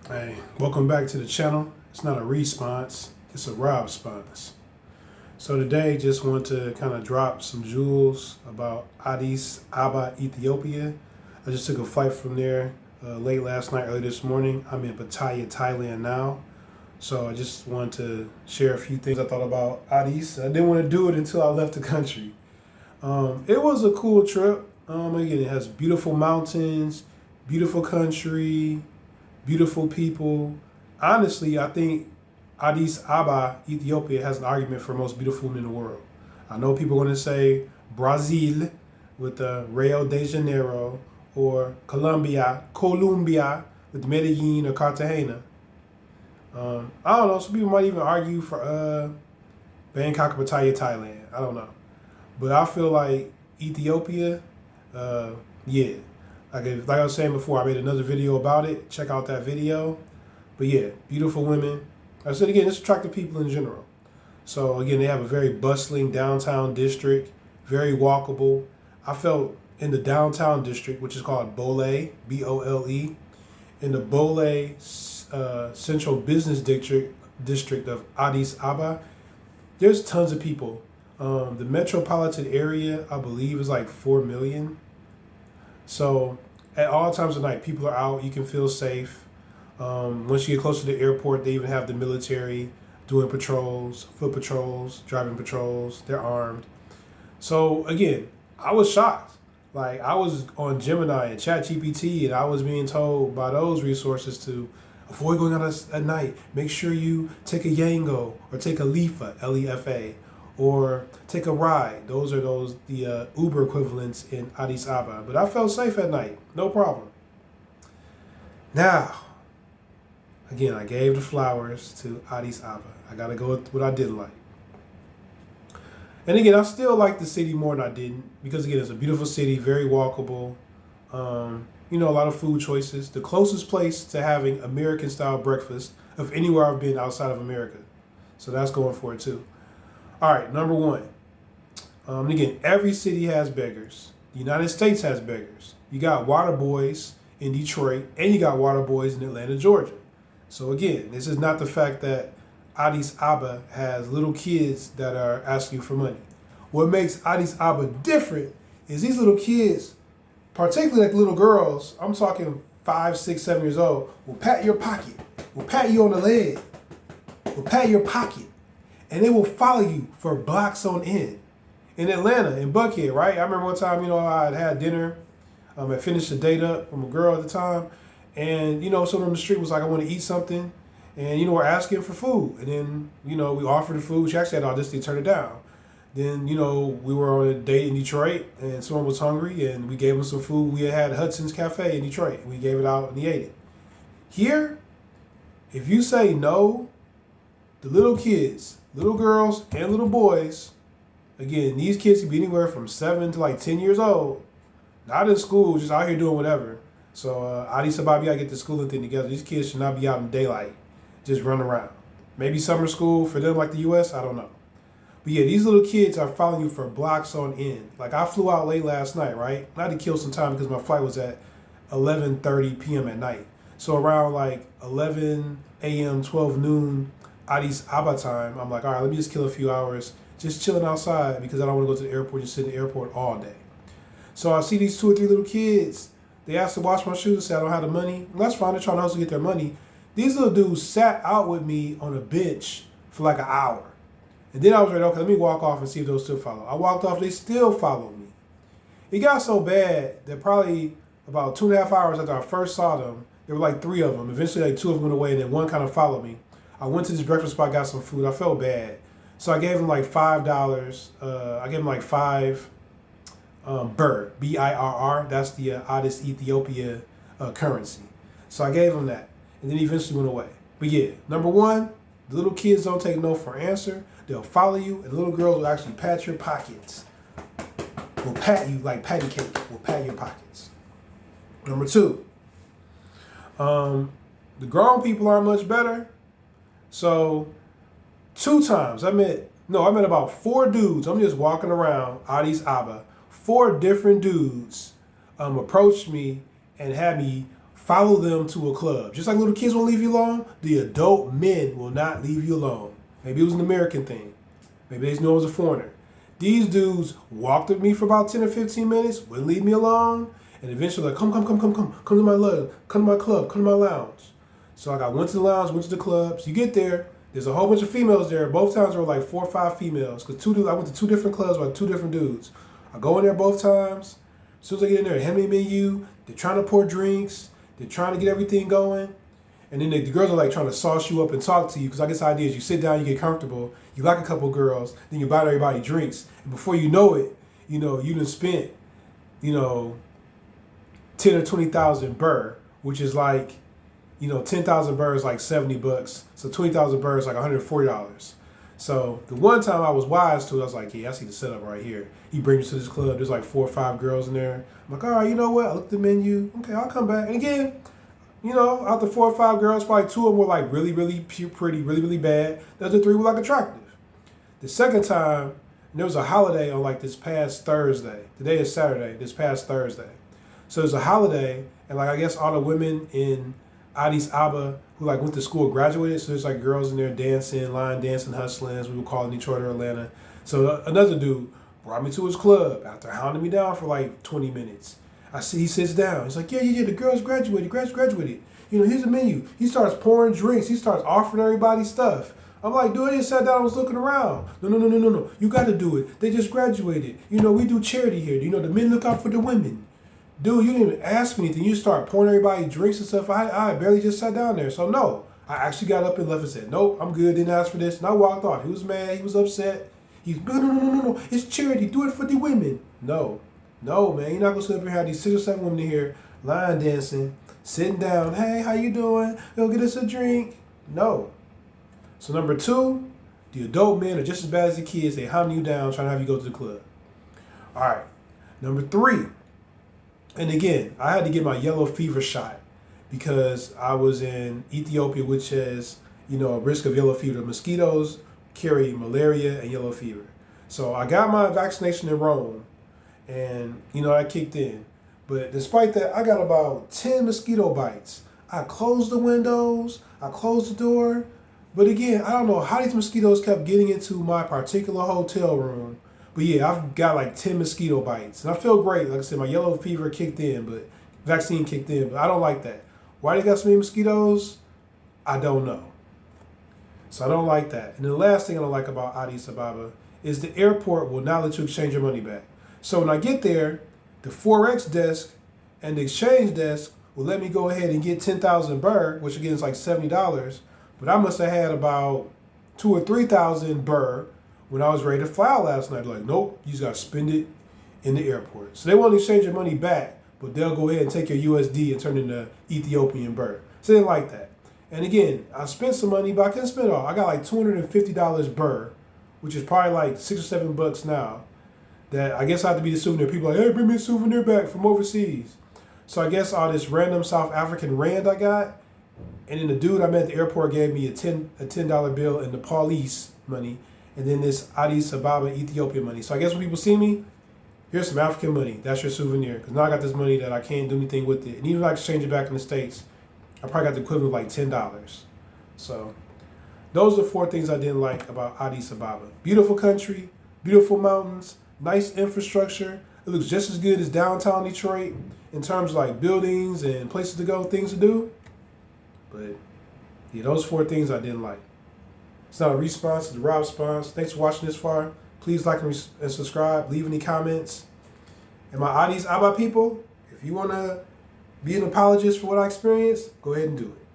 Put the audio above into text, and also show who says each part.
Speaker 1: Hey, welcome back to the channel. It's not a response, it's a Rob-sponse. So today, just want to kind of drop some jewels about Addis Ababa, Ethiopia. I just took a flight from there late last night, early this morning. I'm in Pattaya, Thailand now. So I just wanted to share a few things I thought about Addis. I didn't want to do it until I left the country. It was a cool trip. Again, it has beautiful mountains, beautiful country, beautiful people. Honestly, I think Addis Ababa, Ethiopia, has an argument for most beautiful women in the world. I know people are going to say Brazil with Rio de Janeiro, or Colombia with Medellin or Cartagena. I don't know. Some people might even argue for Bangkok or Pattaya, Thailand. I don't know. But I feel like Ethiopia, yeah. Like I was saying before, I made another video about it. Check out that video. But yeah, beautiful women. I said again, it's attractive people in general. So again, they have a very bustling downtown district, very walkable. I felt in the downtown district, which is called Bole, B-O-L-E, in the Bole Central Business District of Addis Ababa, there's tons of people. The metropolitan area, I believe, is like 4 million. So at all times of night, people are out. You can feel safe. Once you get closer to the airport, they even have the military doing patrols, foot patrols, driving patrols. They're armed. So again, I was shocked. Like, I was on Gemini and ChatGPT, and I was being told by those resources to avoid going out at night. Make sure you take a Yango or take a Lefa, L-E-F-A, or take a ride. Those are the Uber equivalents in Addis Ababa. But I felt safe at night, no problem. Now, again, I gave the flowers to Addis Ababa. I gotta go with what I didn't like. And again, I still like the city more than I didn't, because again, it's a beautiful city, very walkable. A lot of food choices. The closest place to having American style breakfast of anywhere I've been outside of America. So that's going for it too. All right, number one. And again, every city has beggars. The United States has beggars. You got water boys in Detroit, and you got water boys in Atlanta, Georgia. So again, this is not the fact that Addis Ababa has little kids that are asking for money. What makes Addis Ababa different is these little kids, particularly like little girls, I'm talking 5, 6, 7 years old, will pat your pocket, will pat you on the leg, will pat your pocket, and they will follow you for blocks on end. In Atlanta, in Buckhead, right? I remember one time, I had dinner. I finished a date up with a girl at the time, and someone on the street was like, I want to eat something. And, we're asking for food. And then, we offered the food. She actually had audacity to turn it down. Then, we were on a date in Detroit, and someone was hungry, and we gave them some food. We had Hudson's Cafe in Detroit. We gave it out, and he ate it. Here, if you say no, the little kids, little girls and little boys, again, these kids can be anywhere from 7 to like 10 years old, not in school, just out here doing whatever. So Addis Ababa, you gotta get the schooling thing together. These kids should not be out in daylight, just run around. Maybe summer school for them like the US, I don't know. But yeah, these little kids are following you for blocks on end. Like, I flew out late last night, right? I had to kill some time because my flight was at 11:30 p.m. at night. So around like 11 a.m., 12 noon, Addis Ababa time, I'm like, all right, let me just kill a few hours just chilling outside, because I don't want to go to the airport, just sit in the airport all day. So I see these 2 or 3 little kids. They asked to wash my shoes and said I don't have the money. And that's fine. They're trying to hustle to get their money. These little dudes sat out with me on a bench for like an hour. And then I was ready, okay, let me walk off and see if they'll still follow. I walked off, they still followed me. It got so bad that probably about 2.5 hours after I first saw them, there were like 3 of them. Eventually, like 2 of them went away, and then 1 kind of followed me. I went to this breakfast spot, got some food. I felt bad. So I gave them like $5. I gave them like 5 birr, B-I-R-R. That's the Addis Ethiopia currency. So I gave them that. And then he eventually went away. But yeah, number one, the little kids don't take no for an answer. They'll follow you, and the little girls will actually pat your pockets. Will pat you like patty cake. Will pat your pockets. Number 2, the grown people aren't much better. So 2 times I met about 4 dudes. I'm just walking around Addis Ababa. 4 different dudes approached me and had me follow them to a club. Just like little kids won't leave you alone, the adult men will not leave you alone. Maybe it was an American thing. Maybe they just knew I was a foreigner. These dudes walked with me for about 10 or 15 minutes, wouldn't leave me alone, and eventually like, come to my club, come to my lounge. So I went to the lounge, went to the clubs. You get there, there's a whole bunch of females there. Both times there were like 4 or 5 females. Cause I went to 2 different clubs with 2 different dudes. I go in there both times. As soon as I get in there, hand me a menu. They're trying to pour drinks. They're trying to get everything going. And then the girls are like trying to sauce you up and talk to you. Because I guess the idea is you sit down, you get comfortable, you like a couple girls, then you buy everybody drinks. And before you know it, you done spent, 10 or 20,000 birr, which is like, 10,000 birr is like $70. So 20,000 birr is like $140. So the one time I was wise to it, I was like, yeah, I see the setup right here. He brings me to this club. There's like 4 or 5 girls in there. I'm like, all right, you know what? I looked at the menu. Okay, I'll come back. And again, out the 4 or 5 girls, probably 2 of them were like really, really pretty, really, really bad. The other 3 were like attractive. The second time, and there was a holiday on like this past Thursday. Today is Saturday, this past Thursday. So there's a holiday, and like I guess all the women in Addis Ababa who like went to school graduated. So there's like girls in there dancing, line dancing, hustling, as we would call it in Detroit or Atlanta. So another dude brought me to his club after hounding me down for like 20 minutes. I see he sits down. He's like, yeah, the girls graduated. Here's the menu. He starts pouring drinks. He starts offering everybody stuff. I'm like, dude, I just sat down and was looking around. No. You got to do it. They just graduated. We do charity here. The men look out for the women. Dude, you didn't even ask me anything. You start pouring everybody drinks and stuff. I barely just sat down there. So no, I actually got up and left and said, nope, I'm good. Didn't ask for this. And I walked off. He was mad. He was upset. He's, no. It's charity. Do it for the women. No, man. You're not going to sit up here and have these 6 or 7 women in here line dancing, sitting down. Hey, how you doing? Go get us a drink. No. So number 2, the adult men are just as bad as the kids. They hound you down, trying to have you go to the club. All right. Number 3. And again, I had to get my yellow fever shot because I was in Ethiopia, which has, a risk of yellow fever. Mosquitoes carry malaria and yellow fever. So I got my vaccination in Rome and, I kicked in. But despite that, I got about 10 mosquito bites. I closed the windows. I closed the door. But again, I don't know how these mosquitoes kept getting into my particular hotel room. But yeah, I've got like 10 mosquito bites. And I feel great. Like I said, my yellow fever kicked in, but vaccine kicked in. But I don't like that. Why they got so many mosquitoes? I don't know. So I don't like that. And the last thing I don't like about Addis Ababa is the airport will not let you exchange your money back. So when I get there, the Forex desk and the exchange desk will let me go ahead and get 10,000 birr, which again is like $70. But I must have had about 2,000 or 3,000 birr when I was ready to fly out last night. Like, nope, you just got to spend it in the airport. So they won't exchange your money back, but they'll go ahead and take your USD and turn it into Ethiopian birr. So they didn't like that. And again, I spent some money, but I couldn't spend it all. I got like $250 birr, which is probably like $6 or $7 now. That I guess I have to be the souvenir. People are like, hey, bring me a souvenir back from overseas. So I guess all this random South African rand I got, and then the dude I met at the airport gave me a $10 bill in Nepalese money, and then this Addis Ababa Ethiopian money. So I guess when people see me, here's some African money. That's your souvenir. Because now I got this money that I can't do anything with it. And even if I exchange it back in the States, I probably got the equivalent of like $10. So those are 4 things I didn't like about Addis Ababa. Beautiful country, beautiful mountains, nice infrastructure. It looks just as good as downtown Detroit in terms of like buildings and places to go, things to do. But yeah, those 4 things I didn't like. It's not a response, it's a Rob-sponse. Thanks for watching this far. Please like and subscribe. Leave any comments. And my Addis Ababa people, if you want to be an apologist for what I experienced, go ahead and do it.